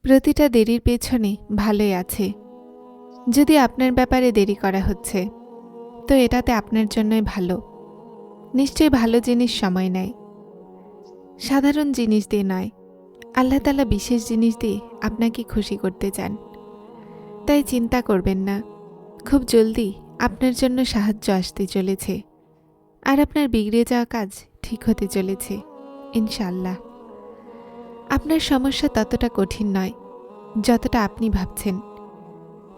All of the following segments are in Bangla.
প্রতিটা দেরির পেছনে ভালোই আছে। যদি আপনার ব্যাপারে দেরি করা হচ্ছে, তো এটাতে আপনার জন্যই ভালো। নিশ্চয়ই ভালো জিনিস সময় নেয়। সাধারণ জিনিস দিয়ে নয়, আল্লাহ তাআলা বিশেষ জিনিস দিয়ে আপনাকে খুশি করতে চান। তাই চিন্তা করবেন না, খুব জলদি আপনার জন্য সাহায্য আসতে চলেছে, আর আপনার বিগড়ে যাওয়া কাজ ঠিক হতে চলেছে ইনশাআল্লাহ। আপনার সমস্যা ততটা কঠিন নয় যতটা আপনি ভাবছেন।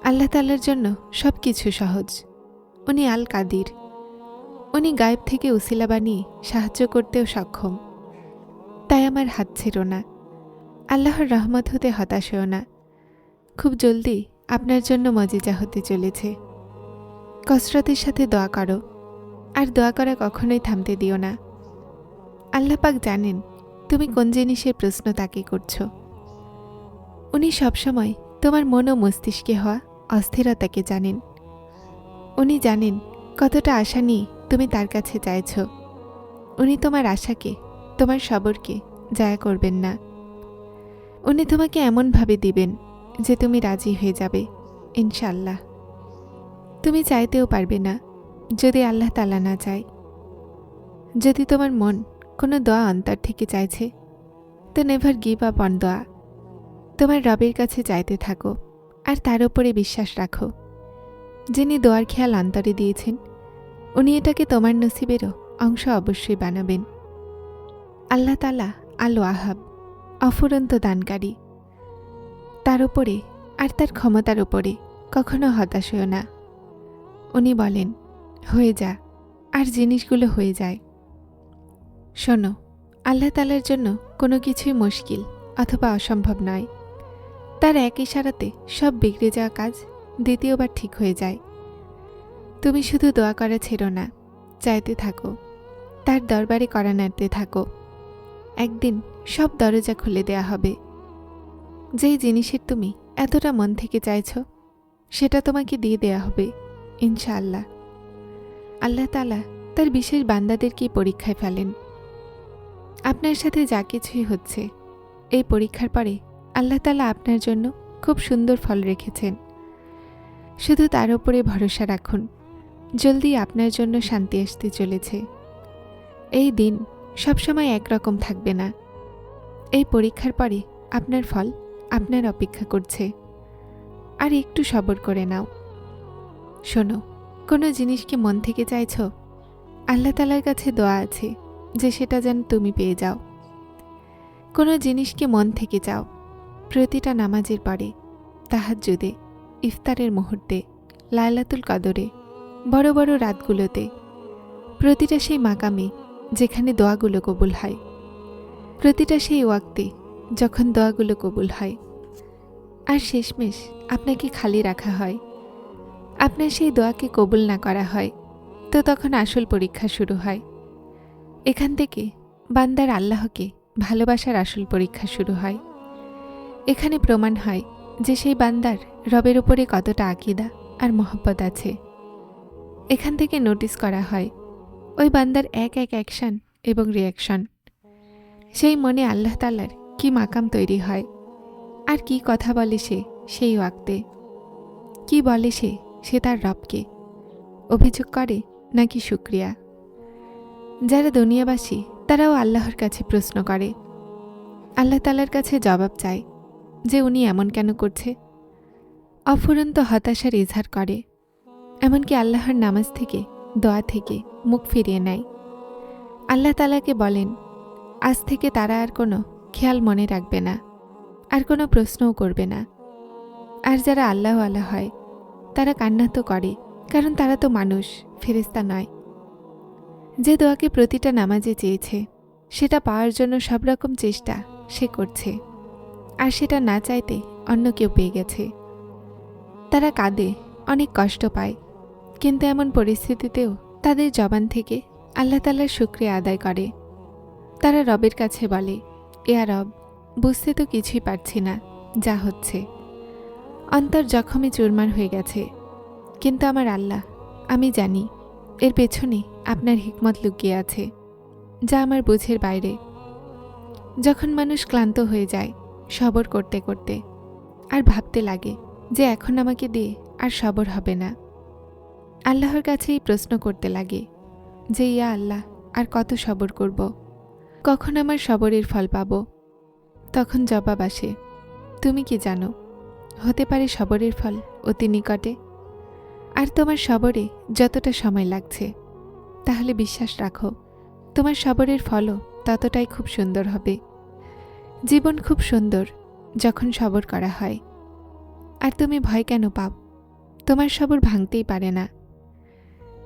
আল্লাহ তাআলার জন্য সব কিছু সহজ। উনি আল কাদির। উনি গায়েব থেকে উসিলা বানিয়ে সাহায্য করতেও সক্ষম। তাই আমার হাত ছেড়ো না, আল্লাহর রহমত হতে হতাশ হও না। খুব জলদি আপনার জন্য মজিজা হতে চলেছে। কসরতের সাথে দোয়া করো, আর দোয়া করা কখনোই থামতে দিও না। আল্লাহ পাক জানেন তুমি কোন জিনিসের প্রশ্ন তাকে করছো। উনি সবসময় তোমার মন ও মস্তিষ্কে হওয়া অস্থিরতাকে জানেন। উনি জানেন কতটা আশা নিয়ে তুমি তার কাছে চাইছ। উনি তোমার আশাকে, তোমার সবরকে জায়া করবেন না। উনি তোমাকে এমনভাবে দিবেন যে তুমি রাজি হয়ে যাবে ইনশাআল্লাহ। তুমি চাইতেও পারবে না যদি আল্লাহ তাআলা না চায়। যদি তোমার মন কোনো দোয়া অন্তর থেকে চাইছে, তো নেভার গিভ আপ অন দোয়া। তোমার রবের কাছে চাইতে থাকো, আর তার উপরে বিশ্বাস রাখো। যিনি দোয়ার খেয়াল অন্তরে দিয়েছেন, উনি এটাকে তোমার নসিবেরও অংশ অবশ্যই বানাবেন। আল্লাহ তাআলা আল ওয়াহাব, অফুরন্ত দানকারী। তার উপরে আর তার ক্ষমতার উপরে কখনো হতাশ হও না। উনি বলেন হয়ে যা, আর জিনিসগুলো হয়ে যায়। শোনো, আল্লাহ তাআলার জন্য কোনো কিছুই মুশকিল অথবা অসম্ভব নয়। তার এক ইশারাতে সব বিগড়ে যাওয়া কাজ দ্বিতীয়বার ঠিক হয়ে যায়। তুমি শুধু দোয়া করা ছেড়ো না, চাইতে থাকো, তার দরবারে কড়া নাড়তে থাকো। একদিন সব দরজা খুলে দেয়া হবে। যেই জিনিসের তুমি এতটা মন থেকে চাইছ, সেটা তোমাকে দিয়ে দেয়া হবে ইনশাআল্লাহ। আল্লাহ তাআলা তার বিশেষ বান্দাদেরকেই পরীক্ষায় ফেলেন। আপনার সাথে যা কিছুই হচ্ছে, এই পরীক্ষার পরে আল্লাহ তাআলা আপনার জন্য খুব সুন্দর ফল রেখেছেন। শুধু তার উপরে ভরসা রাখুন, জলদি আপনার জন্য শান্তি আসতে চলেছে। এই দিন সবসময় একরকম থাকবে না। এই পরীক্ষার পরে আপনার ফল আপনার অপেক্ষা করছে। আর একটু সবর করে নাও। শোনো, কোনো জিনিসকে মন থেকে চাইছ, আল্লাহ তাআলার কাছে দোয়া আছে যে সেটা যেন তুমি পেয়ে যাও। কোনো জিনিসকে মন থেকে চাও, প্রতিটা নামাজের পরে, তাহাজ্জুদে, ইফতারের মুহূর্তে, লায়লাতুল কদরে, বড় বড় রাতগুলোতে, প্রতিটা সেই মাকামে যেখানে দোয়াগুলো কবুল হয়, প্রতিটা সেই ওয়াক্তে যখন দোয়াগুলো কবুল হয়, আর শেষমেশ আপনাকে খালি রাখা হয়, আপনার সেই দোয়াকে কবুল না করা হয়, তো তখন আসল পরীক্ষা শুরু হয়। এখান থেকে বান্দার আল্লাহকে ভালোবাসার আসল পরীক্ষা শুরু হয়। এখানে প্রমাণ হয় যে সেই বান্দার রবের উপরে কতটা আকীদা আর মহব্বত আছে। এখান থেকে নোটিস করা হয় ওই বান্দার এক এক অ্যাকশন এবং রিয়াকশন। সেই মনে আল্লাহ তাআলার কি মাকাম তৈরি হয়, আর কি কথা বলে সে সেই ওয়াক্তে, কি বলে সে তার রবকে, অভিযোগ করে নাকি শুকরিয়া। যারা দুনিয়াবাসী তারাও আল্লাহর কাছে প্রশ্ন করে, আল্লাহ তাআলার কাছে জবাব চায় যে উনি এমন কেন করছে। অফুরন্ত হতাশার ইজহার করে, এমনকি আল্লাহর নামাজ থেকে, দোয়া থেকে মুখ ফিরিয়ে নেয়। আল্লাহ তাআলাকে বলেন আজ থেকে তারা আর কোনো খেয়াল মনে রাখবে না, আর কোনো প্রশ্নও করবে না। আর যারা আল্লাহওয়ালা হয় তারা কান্না তো করে, কারণ তারা তো মানুষ, ফেরেশতা নয়। যে দোয়াকে প্রতিটা নামাজে চেয়েছে, সেটা পাওয়ার জন্য সব রকম চেষ্টা সে করছে, আর সেটা না চাইতে অন্য কেউ পেয়ে গেছে। তারা কাঁদে, অনেক কষ্ট পায়, কিন্তু এমন পরিস্থিতিতেও তাদের জবান থেকে আল্লাহ তাআলার শুকরিয়া আদায় করে। তারা রবের কাছে বলে, ইয়া রব, বুঝতে তো কিছুই পারছি না যা হচ্ছে, অন্তর জখমে চুরমার হয়ে গেছে, কিন্তু আমার আল্লাহ, আমি জানি এর পেছনে আপনার হিকমত লুকিয়ে আছে, যা আমার বুঝের বাইরে। যখন মানুষ ক্লান্ত হয়ে যায় সবর করতে করতে, আর ভাবতে লাগে যে এখন আমাকে দিয়ে আর সবর হবে না। আল্লাহর কাছে এই প্রশ্ন করতে লাগে যে ইয়া আল্লাহ, আর কত সবর করব, কখন আমার সবরের ফল পাব? তখন জবাব আসে, তুমি কি জানো, হতে পারে সবরের ফল অতি নিকটে। আর তোমার সবরে যতটা সময় লাগছে, তাহলে বিশ্বাস রাখো তোমার সবরের ফলও ততটাই খুব সুন্দর হবে। জীবন খুব সুন্দর যখন সবর করা হয়। আর তুমি ভয় কেন পাও? তোমার সবর ভাঙতেই পারে না।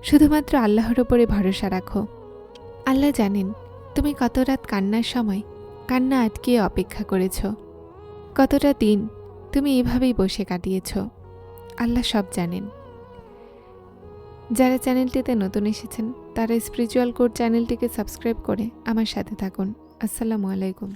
শুধুমাত্র আল্লাহর ওপরে ভরসা রাখো। আল্লাহ জানেন তুমি কত রাত কান্নার সময় কান্না আটকিয়ে অপেক্ষা করেছ, কতটা দিন তুমি এভাবেই বসে কাটিয়েছ। আল্লাহ সব জানেন। যারা চ্যানেলটিতে নতুন এসেছেন তারা স্পিরিচুয়াল কোড চ্যানেলটিকে সাবস্ক্রাইব করে আমার সাথে থাকুন। আসসালামু আলাইকুম।